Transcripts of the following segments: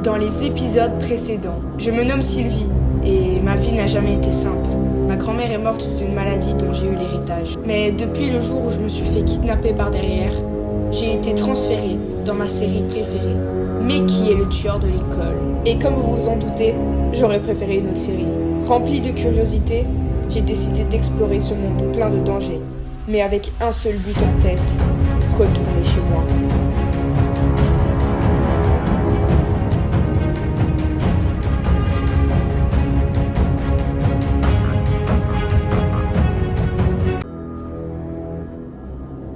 dans les épisodes précédents. Je me nomme Sylvie et ma vie n'a jamais été simple. Ma grand-mère est morte d'une maladie dont j'ai eu l'héritage. Mais depuis le jour où je me suis fait kidnapper par derrière, j'ai été transférée dans ma série préférée, Mais qui est le tueur de l'école? Et comme vous vous en doutez, j'aurais préféré une autre série. Remplie de curiosité, j'ai décidé d'explorer ce monde plein de dangers, mais avec un seul but en tête, retourner chez moi.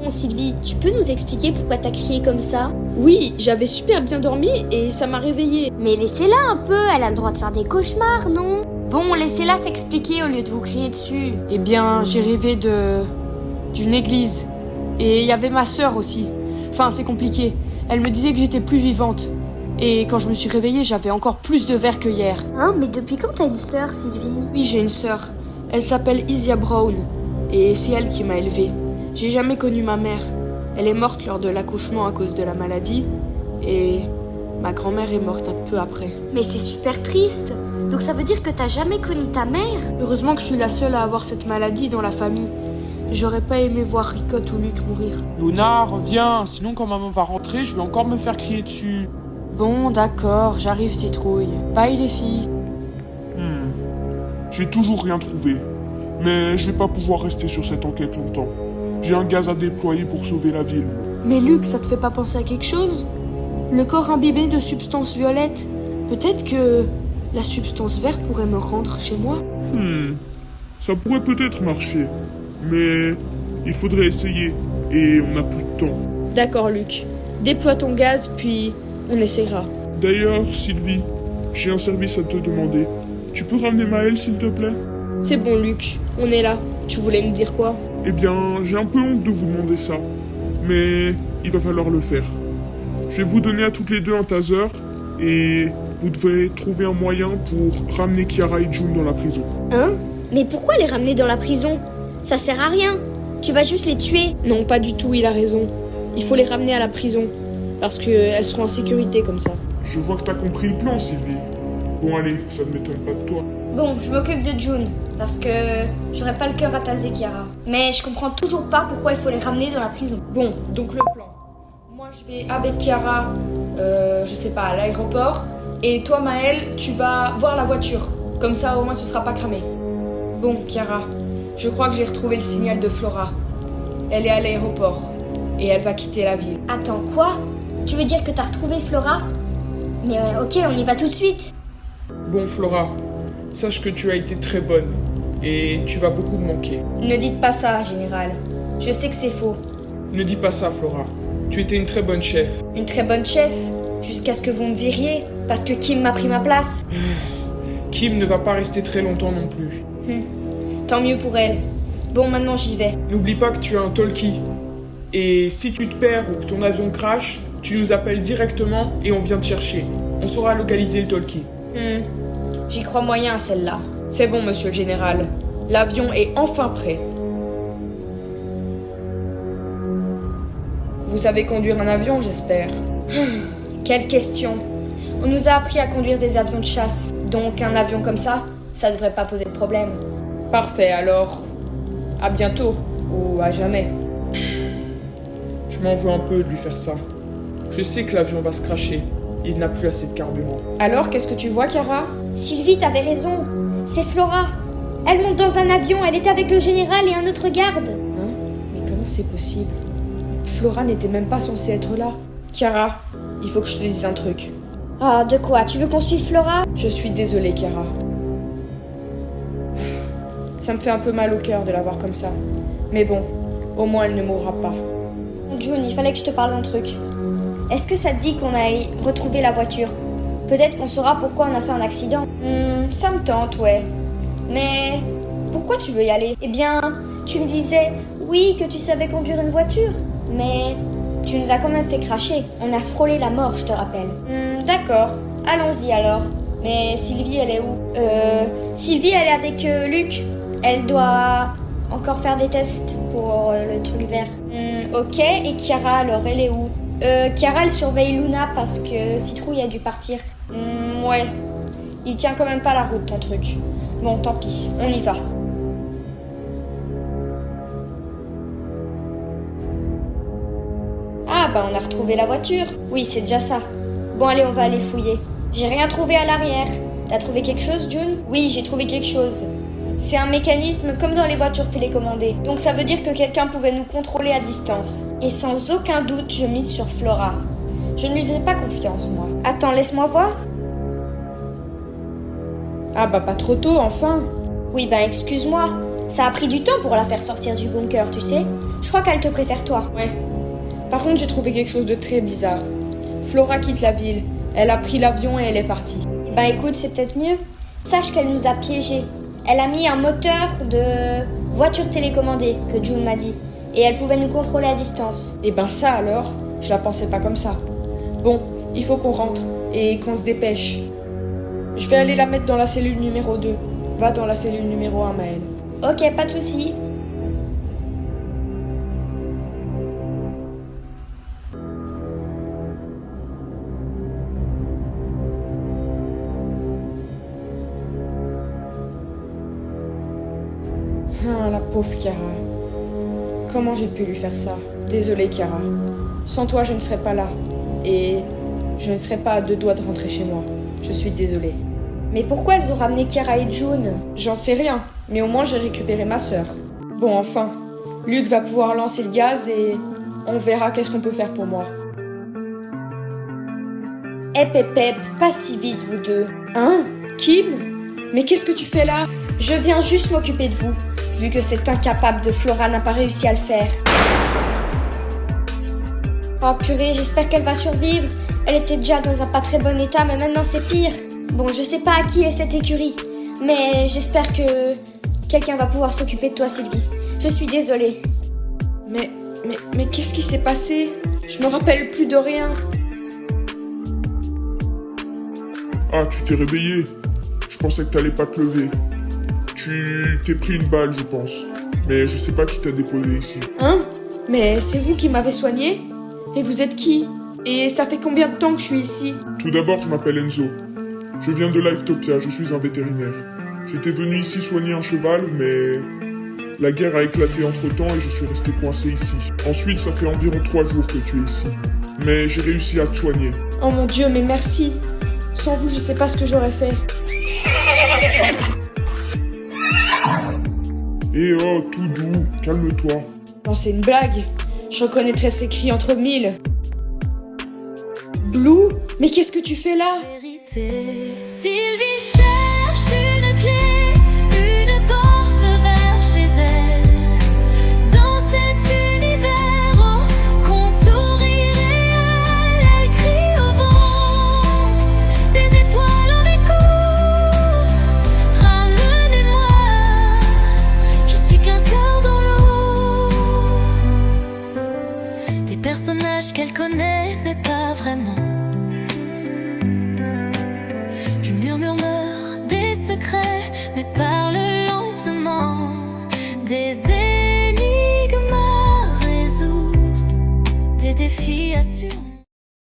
Bon Sylvie, tu peux nous expliquer pourquoi t'as crié comme ça? Oui, j'avais super bien dormi et ça m'a réveillée. Mais laissez-la un peu, elle a le droit de faire des cauchemars, non? Bon, laissez-la s'expliquer au lieu de vous crier dessus. Eh bien, j'ai rêvé d'une église. Et il y avait ma sœur aussi. Enfin, c'est compliqué. Elle me disait que j'étais plus vivante. Et quand je me suis réveillée, j'avais encore plus de verre que hier. Hein, mais depuis quand t'as une sœur, Sylvie? Oui, j'ai une sœur. Elle s'appelle Isia Brown. Et c'est elle qui m'a élevée. J'ai jamais connu ma mère. Elle est morte lors de l'accouchement à cause de la maladie. Et ma grand-mère est morte un peu après. Mais c'est super triste. Donc ça veut dire que t'as jamais connu ta mère? Heureusement que je suis la seule à avoir cette maladie dans la famille. J'aurais pas aimé voir Ricotte ou Luc mourir. Luna, reviens, sinon quand maman va rentrer, je vais encore me faire crier dessus. Bon, d'accord, j'arrive citrouille. Bye les filles. J'ai toujours rien trouvé. Mais je vais pas pouvoir rester sur cette enquête longtemps. J'ai un gaz à déployer pour sauver la ville. Mais Luc, ça te fait pas penser à quelque chose? Le corps imbibé de substances violettes. Peut-être que la substance verte pourrait me rendre chez moi? Ça pourrait peut-être marcher. Mais il faudrait essayer. Et on n'a plus de temps. D'accord Luc. Déploie ton gaz, puis on essaiera. D'ailleurs, Sylvie, j'ai un service à te demander. Tu peux ramener Maël, s'il te plaît? C'est bon Luc, on est là. Tu voulais nous dire quoi? Eh bien, j'ai un peu honte de vous demander ça. Mais il va falloir le faire. Je vais vous donner à toutes les deux un taser. Et vous devez trouver un moyen pour ramener Kiara et June dans la prison. Hein? Mais pourquoi les ramener dans la prison? Ça sert à rien. Tu vas juste les tuer. Non, pas du tout, il a raison. Il faut les ramener à la prison. Parce qu'elles seront en sécurité comme ça. Je vois que t'as compris le plan, Sylvie. Bon, allez, ça ne m'étonne pas de toi. Bon, je m'occupe de June. Parce que j'aurais pas le cœur à taser Kiara. Mais je comprends toujours pas pourquoi il faut les ramener dans la prison. Bon, donc le plan. Moi, je vais avec Kiara, je sais pas, à l'aéroport. Et toi, Maël, tu vas voir la voiture. Comme ça, au moins, ce sera pas cramé. Bon, Kiara, je crois que j'ai retrouvé le signal de Flora. Elle est à l'aéroport. Et elle va quitter la ville. Attends, quoi? Tu veux dire que t'as retrouvé Flora? Mais ok, on y va tout de suite. Bon Flora, sache que tu as été très bonne. Et tu vas beaucoup me manquer. Ne dites pas ça, général. Je sais que c'est faux. Ne dis pas ça Flora. Tu étais une très bonne chef. Une très bonne chef, jusqu'à ce que vous me viriez, parce que Kim m'a pris ma place. Kim ne va pas rester très longtemps non plus. Tant mieux pour elle. Bon, maintenant j'y vais. N'oublie pas que tu as un talkie. Et si tu te perds ou que ton avion crache, tu nous appelles directement et on vient te chercher. On saura localiser le talkie. J'y crois moyen à celle-là. C'est bon, monsieur le général. L'avion est enfin prêt. Vous savez conduire un avion, j'espère. Quelle question. On nous a appris à conduire des avions de chasse. Donc un avion comme ça devrait pas poser de problème. Parfait, alors. À bientôt. Ou à jamais. Je m'en veux un peu de lui faire ça. Je sais que l'avion va se cracher. Il n'a plus assez de carburant. Alors, qu'est-ce que tu vois, Kiara? Sylvie, t'avais raison. C'est Flora. Elle monte dans un avion, elle était avec le général et un autre garde. Hein? Mais comment c'est possible? Flora n'était même pas censée être là. Kiara, il faut que je te dise un truc. Ah, de quoi? Tu veux qu'on suive Flora? Je suis désolée, Kiara. Ça me fait un peu mal au cœur de la voir comme ça. Mais bon, au moins elle ne mourra pas. June, il fallait que je te parle d'un truc. Est-ce que ça te dit qu'on aille retrouver la voiture? Peut-être qu'on saura pourquoi on a fait un accident. Ça me tente, ouais. Mais pourquoi tu veux y aller? Eh bien, tu me disais, oui, que tu savais conduire une voiture. Mais tu nous as quand même fait cracher. On a frôlé la mort, je te rappelle. D'accord, allons-y alors. Mais Sylvie, elle est où? Sylvie, elle est avec Luc. Elle doit encore faire des tests pour le truc vert. Ok, et Kiara, alors, elle est où? Chiara, elle surveille Luna parce que Citrouille a dû partir. Ouais. Il tient quand même pas la route, ton truc. Bon, tant pis, on y va. Ah, bah on a retrouvé la voiture. Oui, c'est déjà ça. Bon, allez, on va aller fouiller. J'ai rien trouvé à l'arrière. T'as trouvé quelque chose, June? Oui, j'ai trouvé quelque chose. C'est un mécanisme comme dans les voitures télécommandées. Donc ça veut dire que quelqu'un pouvait nous contrôler à distance. Et sans aucun doute, je mise sur Flora. Je ne lui faisais pas confiance, moi. Attends, laisse-moi voir. Ah bah pas trop tôt, enfin. Oui, bah excuse-moi. Ça a pris du temps pour la faire sortir du bunker, tu sais. Je crois qu'elle te préfère toi. Ouais. Par contre, j'ai trouvé quelque chose de très bizarre. Flora quitte la ville. Elle a pris l'avion et elle est partie. Bah écoute, c'est peut-être mieux. Sache qu'elle nous a piégés. Elle a mis un moteur de voiture télécommandée, que June m'a dit. Et elle pouvait nous contrôler à distance. Et ben ça alors, je la pensais pas comme ça. Bon, il faut qu'on rentre et qu'on se dépêche. Je vais aller la mettre dans la cellule numéro 2. Va dans la cellule numéro 1, Maëlle. Ok, pas de souci. Ah, la pauvre Chiara. Comment j'ai pu lui faire ça? Désolée, Chiara. Sans toi, je ne serais pas là. Et je ne serais pas à 2 doigts de rentrer chez moi. Je suis désolée. Mais pourquoi elles ont ramené Chiara et June? J'en sais rien, mais au moins j'ai récupéré ma sœur. Bon, enfin, Luc va pouvoir lancer le gaz et on verra qu'est-ce qu'on peut faire pour moi. Pep, pas si vite, vous deux. Hein? Kim? Mais qu'est-ce que tu fais là? Je viens juste m'occuper de vous, vu que cette incapable de Flora n'a pas réussi à le faire. Oh purée, j'espère qu'elle va survivre. Elle était déjà dans un pas très bon état, mais maintenant c'est pire. Bon, je sais pas à qui est cette écurie, mais j'espère que quelqu'un va pouvoir s'occuper de toi, Sylvie. Je suis désolée. Mais qu'est-ce qui s'est passé? Je me rappelle plus de rien. Ah, tu t'es réveillé. Je pensais que t'allais pas te lever. Tu t'es pris une balle, je pense. Mais je sais pas qui t'a déposé ici. Hein? Mais c'est vous qui m'avez soigné? Et vous êtes qui? Et ça fait combien de temps que je suis ici? Tout d'abord, je m'appelle Enzo. Je viens de Livetopia, je suis un vétérinaire. J'étais venu ici soigner un cheval, mais la guerre a éclaté entre-temps et je suis resté coincé ici. Ensuite, ça fait environ 3 jours que tu es ici. Mais j'ai réussi à te soigner. Oh mon Dieu, mais merci. Sans vous, je sais pas ce que j'aurais fait. Eh oh, tout doux, calme-toi. Non, c'est une blague. Je reconnaîtrais ces cris entre 1000. Blue? Mais qu'est-ce que tu fais là? Sylvie cherche une clé, une porte vers chez elle. Dans cet univers au contour irréel, elle crie au vent, des étoiles en écho. Ramenez-moi, je suis qu'un cœur dans l'eau. Des personnages qu'elle connaît, mais pas vraiment. Murmure des secrets, mais parle lentement. Des énigmes à résoudre, des défis à surmonter.